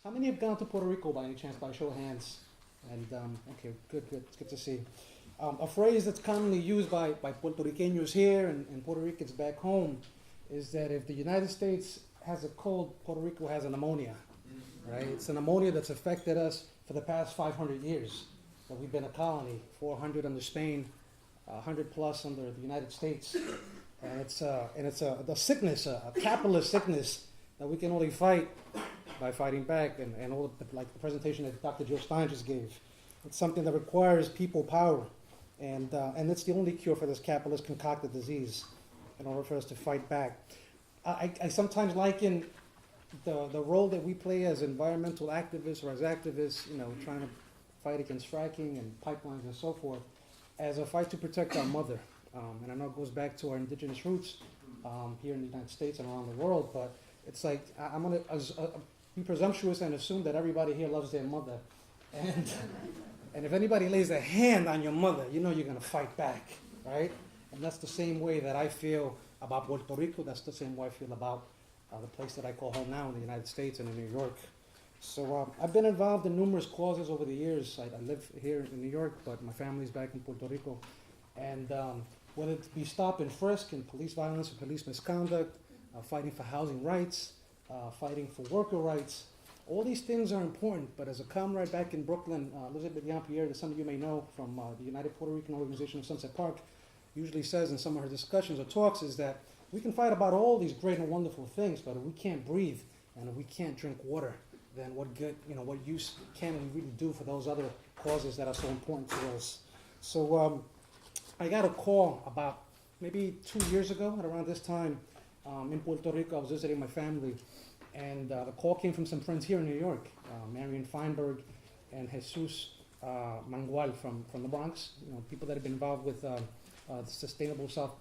How many have gone to Puerto Rico by any chance, by a show of hands? And okay, good. It's good to see. A phrase that's commonly used by Puerto Ricanos here and Puerto Ricans back home is that if the United States has a cold, Puerto Rico has a pneumonia, right? It's a pneumonia that's affected us for the past 500 years. That we've been a colony, 400 under Spain, 100 plus under the United States, and it's a sickness, a capitalist sickness that we can only fight by fighting back, and all the, like the presentation that Dr. Joe Stein just gave. It's something that requires people power, and it's the only cure for this capitalist concocted disease in order for us to fight back. I sometimes liken the role that we play as environmental activists or as activists, trying to fight against fracking and pipelines and so forth, as a fight to protect our mother. And I know it goes back to our indigenous roots here in the United States and around the world, but it's like I'm going to be presumptuous and assume that everybody here loves their mother. And if anybody lays a hand on your mother, you know you're going to fight back, right? And that's the same way that I feel about Puerto Rico. That's the same way I feel about the place that I call home now in the United States and in New York. So I've been involved in numerous causes over the years. I live here in New York, but my family's back in Puerto Rico. And whether it be stop and frisk and police violence or police misconduct, fighting for housing rights, fighting for worker rights, all these things are important. But as a comrade back in Brooklyn, Elizabeth Jean-Pierre, that some of you may know from the United Puerto Rican Organization of Sunset Park, usually says in some of her discussions or talks is that we can fight about all these great and wonderful things, but if we can't breathe and if we can't drink water, then what good, what use can we really do for those other causes that are so important to us? So I got a call about maybe 2 years ago at around this time in Puerto Rico. I was visiting my family, and the call came from some friends here in New York, Marion Feinberg and Jesus Mangual from the Bronx, people that have been involved with the Sustainable South,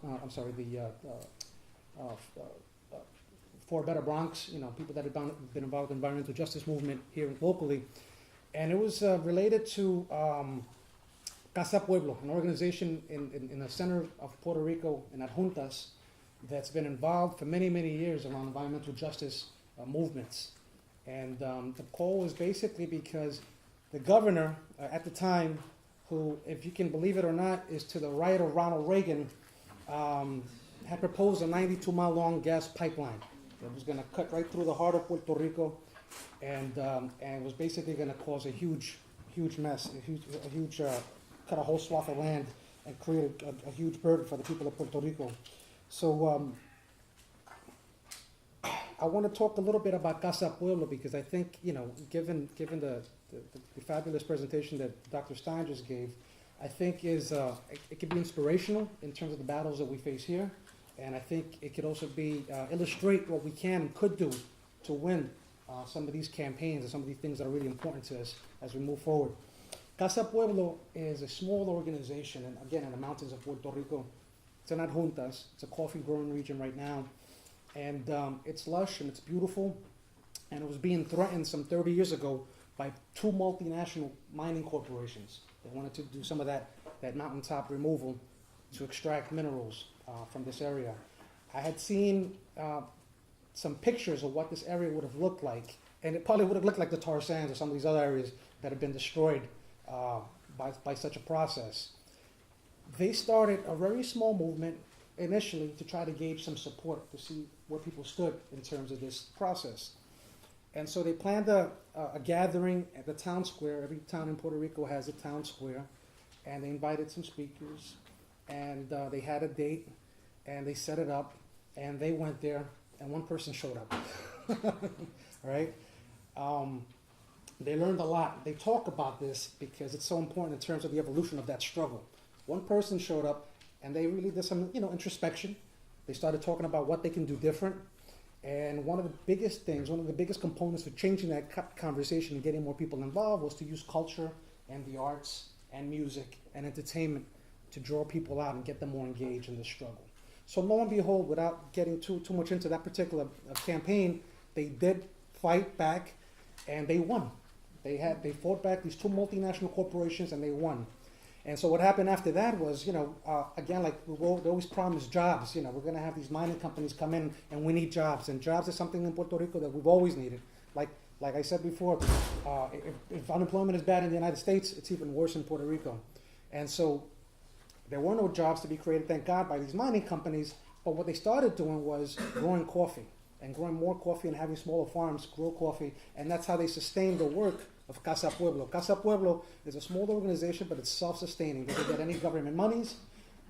For a Better Bronx, people that have been involved in the environmental justice movement here locally. And it was related to Casa Pueblo, an organization in the center of Puerto Rico in Adjuntas that's been involved for many, many years around environmental justice movements. And the call was basically because the governor at the time, who, if you can believe it or not, is to the right of Ronald Reagan, had proposed a 92-mile long gas pipeline that was going to cut right through the heart of Puerto Rico, and was basically going to cause a huge mess, a huge cut a whole swath of land and create a huge burden for the people of Puerto Rico. So I want to talk a little bit about Casa Pueblo because I think, given the fabulous presentation that Dr. Stein just gave, I think it could be inspirational in terms of the battles that we face here. And I think it could also be illustrate what we can and could do to win some of these campaigns and some of these things that are really important to us as we move forward. Casa Pueblo is a small organization, and again, in the mountains of Puerto Rico. It's in Adjuntas. It's a coffee growing region right now. And it's lush and it's beautiful. And it was being threatened some 30 years ago by two multinational mining corporations. They wanted to do some of that mountaintop removal to extract minerals from this area. I had seen some pictures of what this area would have looked like, and it probably would have looked like the tar sands or some of these other areas that have been destroyed by such a process. They started a very small movement initially to try to gauge some support to see where people stood in terms of this process. And so they planned a gathering at the town square. Every town in Puerto Rico has a town square, and they invited some speakers, and they had a date, and they set it up, and they went there, and one person showed up, right? They learned a lot. They talk about this because it's so important in terms of the evolution of that struggle. One person showed up, and they really did some, introspection. They started talking about what they can do different. And one of the biggest things, one of the biggest components for changing that conversation and getting more people involved was to use culture and the arts and music and entertainment to draw people out and get them more engaged in the struggle. So lo and behold, without getting too much into that particular campaign, they did fight back, and they won. They fought back these two multinational corporations, and they won. And so what happened after that was, again, like they always promise jobs. We're going to have these mining companies come in, and we need jobs. And jobs is something in Puerto Rico that we've always needed. Like like I said before, if unemployment is bad in the United States, it's even worse in Puerto Rico. And so there were no jobs to be created, thank God, by these mining companies. But what they started doing was growing coffee and growing more coffee and having smaller farms grow coffee. And that's how they sustained the work of Casa Pueblo. Casa Pueblo is a small organization, but it's self-sustaining. Doesn't get any government monies,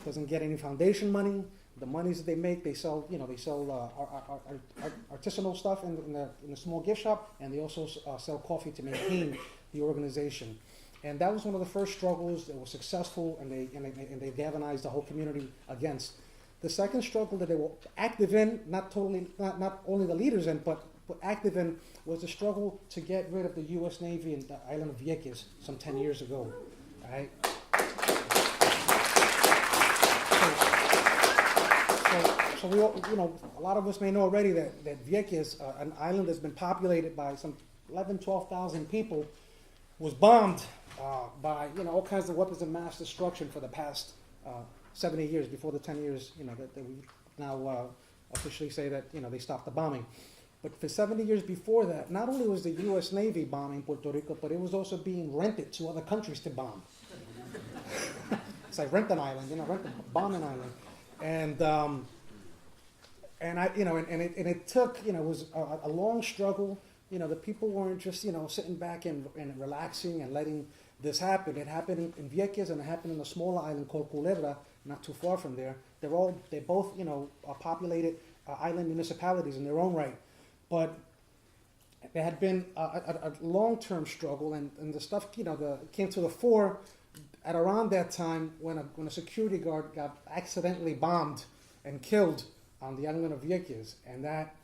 doesn't get any foundation money. The monies that they make, they sell, artisanal stuff in the small gift shop, and they also sell coffee to maintain the organization. And that was one of the first struggles that was successful, and they galvanized the whole community against. The second struggle that they were active in, not only the leaders in, but active in, was the struggle to get rid of the U.S. Navy in the island of Vieques some 10 years ago. All right? So we all, a lot of us may know already that Vieques, an island that's been populated by some 11, 12,000 people, was bombed by all kinds of weapons of mass destruction for the past 70 years, before the 10 years that we now officially say that they stopped the bombing. But for 70 years before that, not only was the U.S. Navy bombing Puerto Rico, but it was also being rented to other countries to bomb. It's like rent an island, bomb an island, it took it was a long struggle. The people weren't just sitting back and relaxing and letting this happen. It happened in Vieques, and it happened in a smaller island called Culebra, not too far from there. They both are populated island municipalities in their own right, but there had been a long-term struggle, and the stuff came to the fore at around that time when a security guard got accidentally bombed and killed on the island of Vieques, and that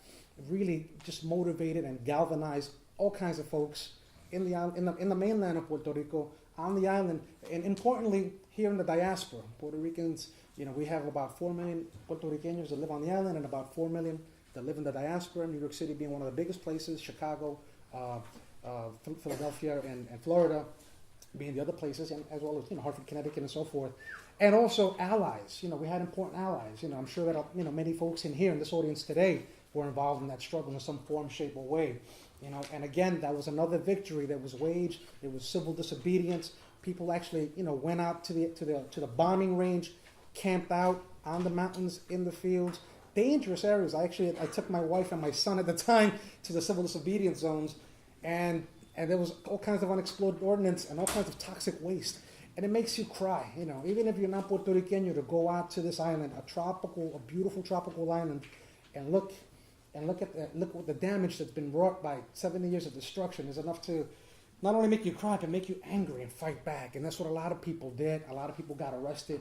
really just motivated and galvanized all kinds of folks in the mainland of Puerto Rico, on the island, and importantly here in the diaspora. Puerto Ricans, we have about 4 million Puerto Ricans that live on the island, and about 4 million that live in the diaspora. New York City being one of the biggest places, Chicago, Philadelphia, and Florida being the other places, and as well as Hartford, Connecticut, and so forth. And also allies. We had important allies. I'm sure that many folks in here in this audience today were involved in that struggle in some form, shape, or way. And again, that was another victory that was waged. It was civil disobedience. People actually, went out to the bombing range, camped out on the mountains, in the fields, dangerous areas. I took my wife and my son at the time to the civil disobedience zones, and there was all kinds of unexploded ordnance and all kinds of toxic waste. And it makes you cry, even if you're not Puerto Rican, to go out to this island, a beautiful tropical island, and look what the damage that's been wrought by 70 years of destruction is enough to not only make you cry, but make you angry and fight back. And that's what a lot of people did. A lot of people got arrested.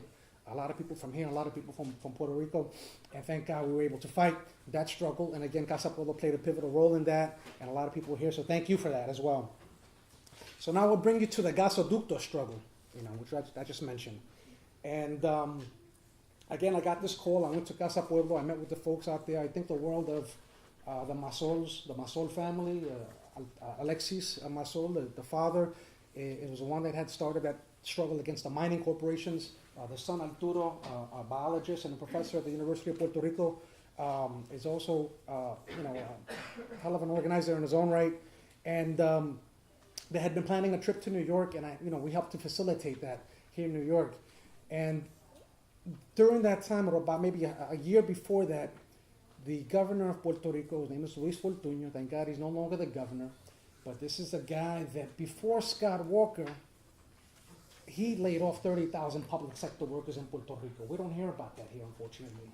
A lot of people from here, a lot of people from Puerto Rico. And thank God we were able to fight that struggle. And again, Casa Pueblo played a pivotal role in that. And a lot of people here, so thank you for that as well. So now we'll bring you to the gasoducto struggle, which I just mentioned. And again, I got this call. I went to Casa Pueblo. I met with the folks out there. I think the world of the Masol family, Alexis Masol, the father, it was the one that had started that struggle against the mining corporations. The son, Arturo, a biologist and a professor at the University of Puerto Rico, is also a hell of an organizer in his own right. And they had been planning a trip to New York, and we helped to facilitate that here in New York. And during that time, or about maybe a year before that, the governor of Puerto Rico, his name is Luis Fortuño. Thank God he's no longer the governor, but this is a guy that before Scott Walker, he laid off 30,000 public sector workers in Puerto Rico. We don't hear about that here, unfortunately.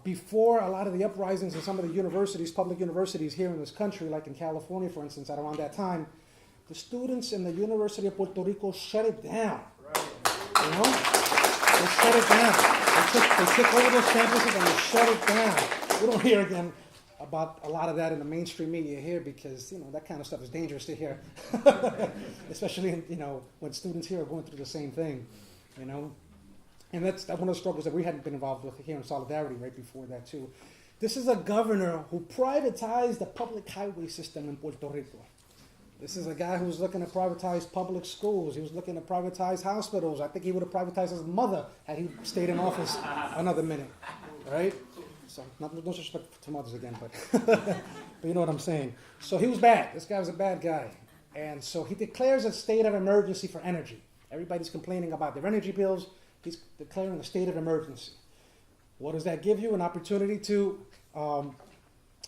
Before a lot of the uprisings in some of the universities, public universities here in this country, like in California, for instance, at around that time, the students in the University of Puerto Rico shut it down. Right. They shut it down. They took over those campuses and they shut it down. We don't hear again about a lot of that in the mainstream media here because that kind of stuff is dangerous to hear, especially when students here are going through the same thing, And that's one of the struggles that we hadn't been involved with here in Solidarity right before that too. This is a governor who privatized the public highway system in Puerto Rico. This is a guy who was looking to privatize public schools. He was looking to privatize hospitals. I think he would have privatized his mother had he stayed in office another minute, right? So, no disrespect to mothers again, but, but you know what I'm saying. So he was bad. This guy was a bad guy. And so he declares a state of emergency for energy. Everybody's complaining about their energy bills. He's declaring a state of emergency. What does that give you? An opportunity to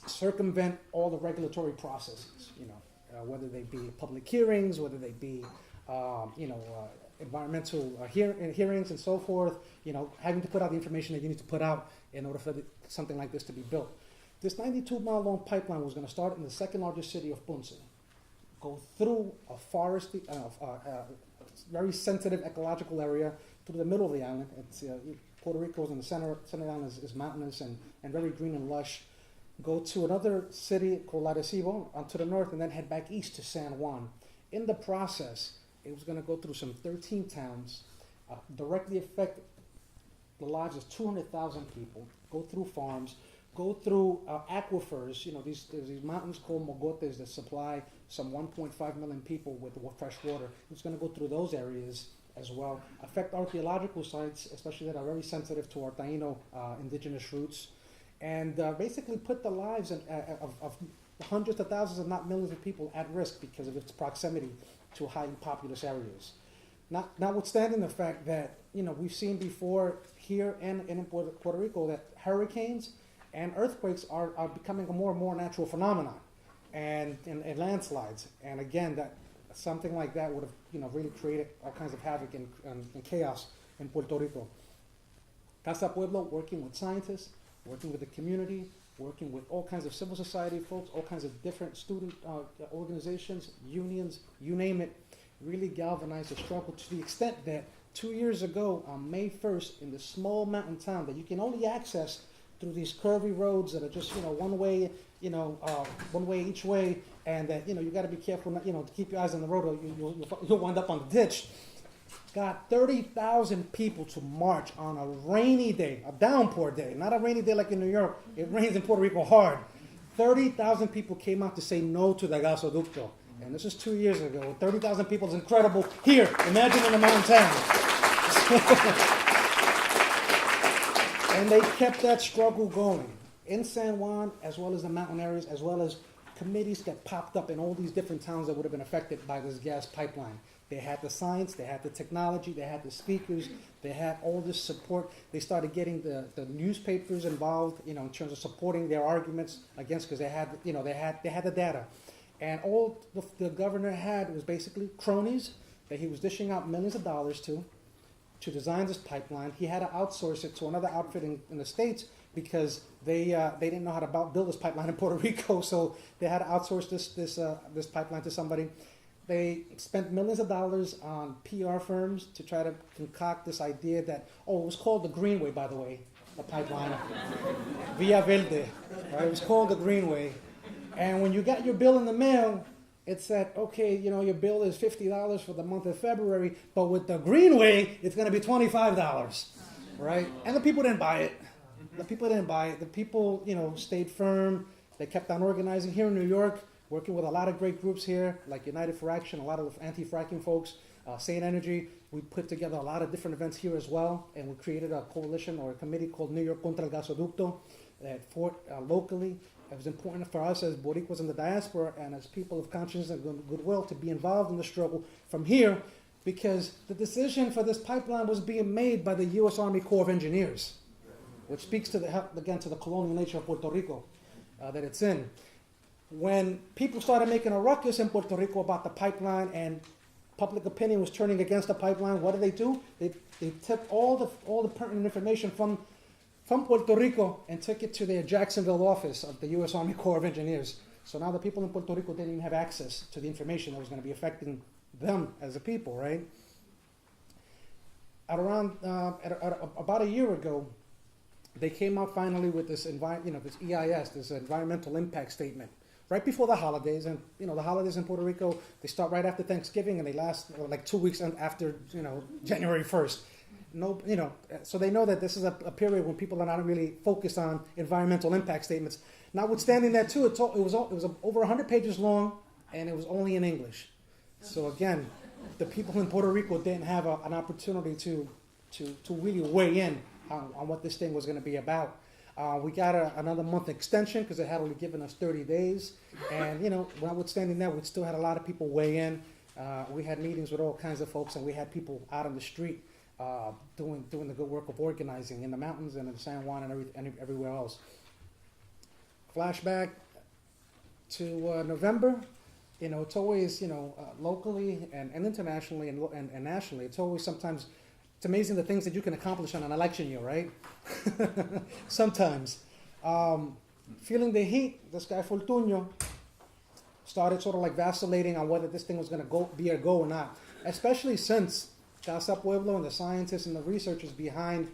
circumvent all the regulatory processes, whether they be public hearings, whether they be, environmental hearings and so forth, having to put out the information that you need to put out in order for something like this to be built. This 92-mile long pipeline was going to start in the second largest city of Ponce, go through a forested, very sensitive ecological area through the middle of the island. It's, Puerto Rico is in the center of the island is mountainous and very green and lush. Go to another city called Arecibo to the north and then head back east to San Juan. In the process, it was going to go through some 13 towns, directly affect the lives of 200,000 people, go through farms, go through aquifers. There's these mountains called mogotes that supply some 1.5 million people with fresh water. It's going to go through those areas as well, affect archaeological sites, especially that are very sensitive to our Taino indigenous roots, and basically put the lives of hundreds of thousands, if not millions of people at risk because of its proximity to highly populous areas. Notwithstanding the fact that, we've seen before here and in Puerto Rico that hurricanes and earthquakes are becoming a more and more natural phenomenon, and landslides. And again, that something like that would have, really created all kinds of havoc and chaos in Puerto Rico. Casa Pueblo, working with scientists, working with the community, working with all kinds of civil society folks, all kinds of different student organizations, unions, you name it, really galvanized the struggle to the extent that 2 years ago, on May 1st, in this small mountain town that you can only access through these curvy roads that are just, one way, one way each way, and that, you got to be careful, not, to keep your eyes on the road or you'll wind up on the ditch. Got 30,000 people to march on a rainy day, a downpour day, not a rainy day like in New York. It rains in Puerto Rico hard. 30,000 people came out to say no to the gasoducto. And this is 2 years ago. 30,000 people is incredible. Here, imagine in a mountain town. And they kept that struggle going in San Juan, as well as the mountain areas, as well as committees that popped up in all these different towns that would have been affected by this gas pipeline. They had the science, they had the technology, they had the speakers, they had all this support. They started getting the newspapers involved, in terms of supporting their arguments against, because they had the data. And all the governor had was basically cronies that he was dishing out millions of dollars to design this pipeline. He had to outsource it to another outfit in the States because they didn't know how to build this pipeline in Puerto Rico, so they had to outsource this pipeline to somebody. They spent millions of dollars on PR firms to try to concoct this idea that, it was called the Greenway, by the way, the pipeline, Via Verde, right? It was called the Greenway. And when you got your bill in the mail, it said, okay, your bill is $50 for the month of February, but with the Greenway, it's going to be $25, right? And the people didn't buy it. The people, stayed firm. They kept on organizing here in New York, working with a lot of great groups here, like United for Action, a lot of anti-fracking folks, Sane Energy. We put together a lot of different events here as well, and we created a coalition or a committee called New York Contra el Gasoducto that fought locally. It was important for us as Boricuas in the diaspora and as people of conscience and goodwill to be involved in the struggle from here, because the decision for this pipeline was being made by the U.S. Army Corps of Engineers, which speaks to the colonial nature of Puerto Rico that it's in. When people started making a ruckus in Puerto Rico about the pipeline and public opinion was turning against the pipeline, what did they do? They took all the pertinent information from Puerto Rico and took it to their Jacksonville office of the U.S. Army Corps of Engineers. So now the people in Puerto Rico didn't even have access to the information that was going to be affecting them as a people, right? About a year ago, they came out finally with this this EIS, this environmental impact statement, right before the holidays. And the holidays in Puerto Rico, they start right after Thanksgiving and they last like 2 weeks after January 1st. So they know that this is a period when people are not really focused on environmental impact statements. Notwithstanding that, too, it was over 100 pages long, and it was only in English. So again, the people in Puerto Rico didn't have an opportunity to really weigh in on what this thing was going to be about. We got another month extension because they had only given us 30 days. And, notwithstanding that, we still had a lot of people weigh in. We had meetings with all kinds of folks, and we had people out on the street doing the good work of organizing in the mountains and in San Juan and everywhere else. Flashback to November. It's always, locally and internationally and nationally, it's always sometimes, it's amazing the things that you can accomplish on an election year, right? Sometimes. Feeling the heat, this guy Fortunio started sort of like vacillating on whether this thing was going to be a go or not, especially since Casa Pueblo and the scientists and the researchers behind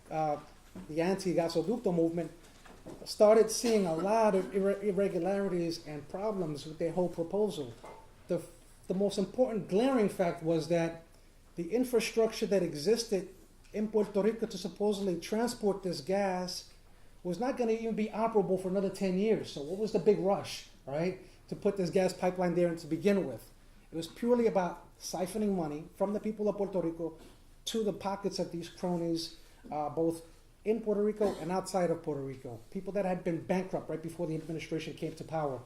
the anti-gasoducto movement started seeing a lot of irregularities and problems with their whole proposal. The most important glaring fact was that the infrastructure that existed in Puerto Rico to supposedly transport this gas was not going to even be operable for another 10 years. So what was the big rush, right, to put this gas pipeline there and to begin with? It was purely about siphoning money from the people of Puerto Rico to the pockets of these cronies, both in Puerto Rico and outside of Puerto Rico. People that had been bankrupt right before the administration came to power,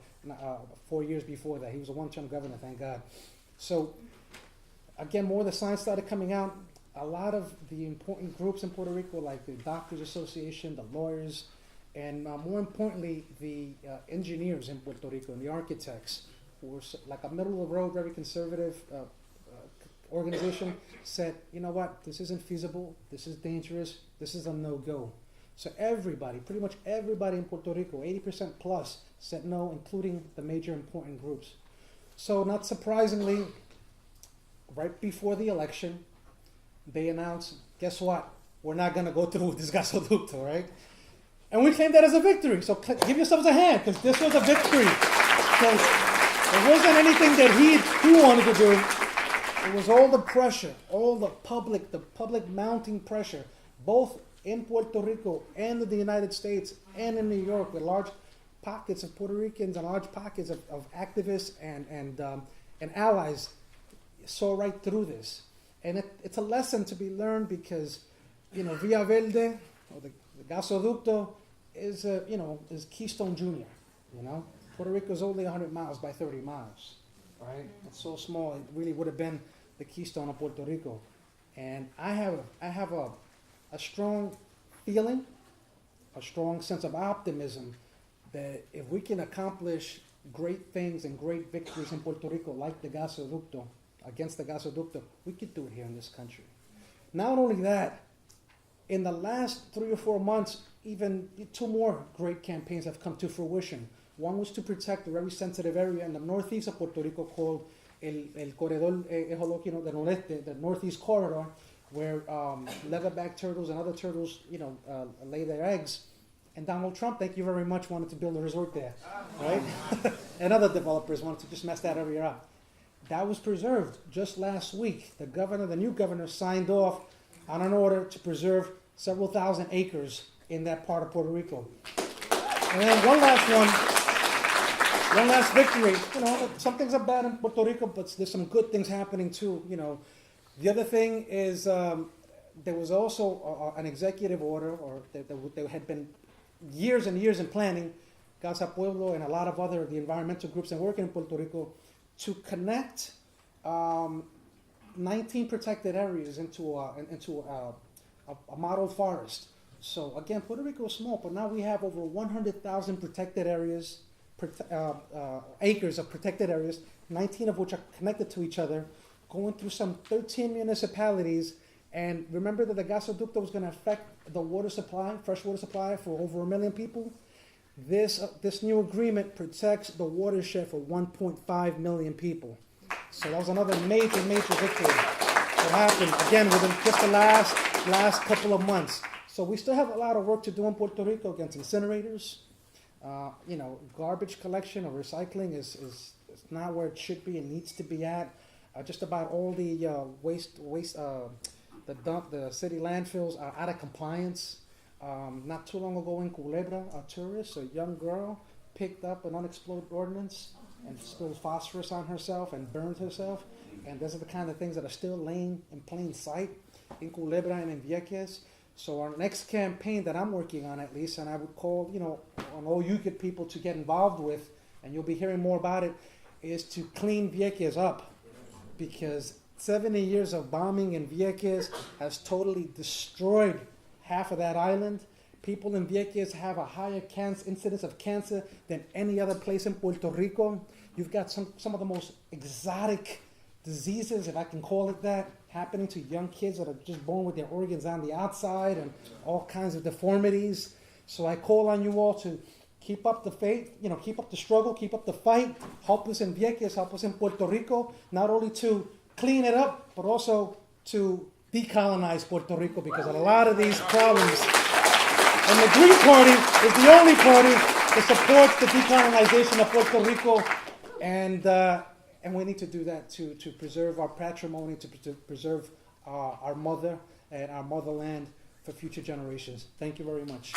4 years before that. He was a one-term governor, thank God. So, again, more of the science started coming out. A lot of the important groups in Puerto Rico, like the Doctors Association, the lawyers, and more importantly, the engineers in Puerto Rico and the architects, who were like a middle-of-the-road, very conservative organization, said, you know what, this isn't feasible, this is dangerous, this is a no-go. So everybody, pretty much everybody in Puerto Rico, 80% plus, said no, including the major important groups. So not surprisingly, right before the election, they announced, guess what, we're not going to go through with this gasoducto, right? And we claimed that as a victory. So give yourselves a hand, because this was a victory. Because it wasn't anything that he wanted to do. It was all the pressure, all the public mounting pressure, both in Puerto Rico and in the United States and in New York, with large pockets of Puerto Ricans and large pockets of activists and allies saw right through this. And it's a lesson to be learned because, Via Verde, or the gasoducto, is Keystone Junior, Puerto Rico is only 100 miles by 30 miles, right? It's so small, it really would have been the keystone of Puerto Rico. And I have a strong feeling, a strong sense of optimism that if we can accomplish great things and great victories in Puerto Rico, like the gasoducto, against the gasoducto, we could do it here in this country. Not only that, in the last 3 or 4 months, even 2 more great campaigns have come to fruition. One was to protect a very sensitive area in the northeast of Puerto Rico called El Corredor Ecologico del Noreste, the Northeast Corridor, where leatherback turtles and other turtles, lay their eggs. And Donald Trump, thank you very much, wanted to build a resort there, right? And other developers wanted to just mess that area up. That was preserved just last week. The new governor, signed off on an order to preserve several thousand acres in that part of Puerto Rico. And then one last victory. Some things are bad in Puerto Rico, but there's some good things happening too. The other thing is there was also an executive order, or there had been years and years in planning, Casa Pueblo and a lot of the environmental groups that work in Puerto Rico, to connect 19 protected areas into a model forest. So again, Puerto Rico is small, but now we have over 100,000 protected areas, acres of protected areas, 19 of which are connected to each other, going through some 13 municipalities. And remember that the gasoducto was going to affect the water supply, fresh water supply, for over 1 million people. This new agreement protects the watershed for 1.5 million people. So that was another major victory that happened, again, within just the last couple of months. So we still have a lot of work to do in Puerto Rico against incinerators. Garbage collection or recycling is not where it should be and needs to be at. Just about all the waste the city landfills are out of compliance. Not too long ago in Culebra, a tourist, a young girl, picked up an unexploded ordnance and spilled phosphorus on herself and burned herself. And those are the kind of things that are still laying in plain sight in Culebra and in Vieques. So our next campaign that I'm working on, at least, and I would call, on all you good people to get involved with, and you'll be hearing more about it, is to clean Vieques up. Because 70 years of bombing in Vieques has totally destroyed half of that island. People in Vieques have a higher incidence of cancer than any other place in Puerto Rico. You've got some of the most exotic diseases, if I can call it that, happening to young kids that are just born with their organs on the outside and all kinds of deformities. So I call on you all to keep up the faith, keep up the struggle, keep up the fight, help us in Vieques, help us in Puerto Rico, not only to clean it up, but also to decolonize Puerto Rico, because a lot of these problems, and the Green Party is the only party that supports the decolonization of Puerto Rico, and we need to do that to preserve our patrimony, to preserve our mother and our motherland for future generations. Thank you very much.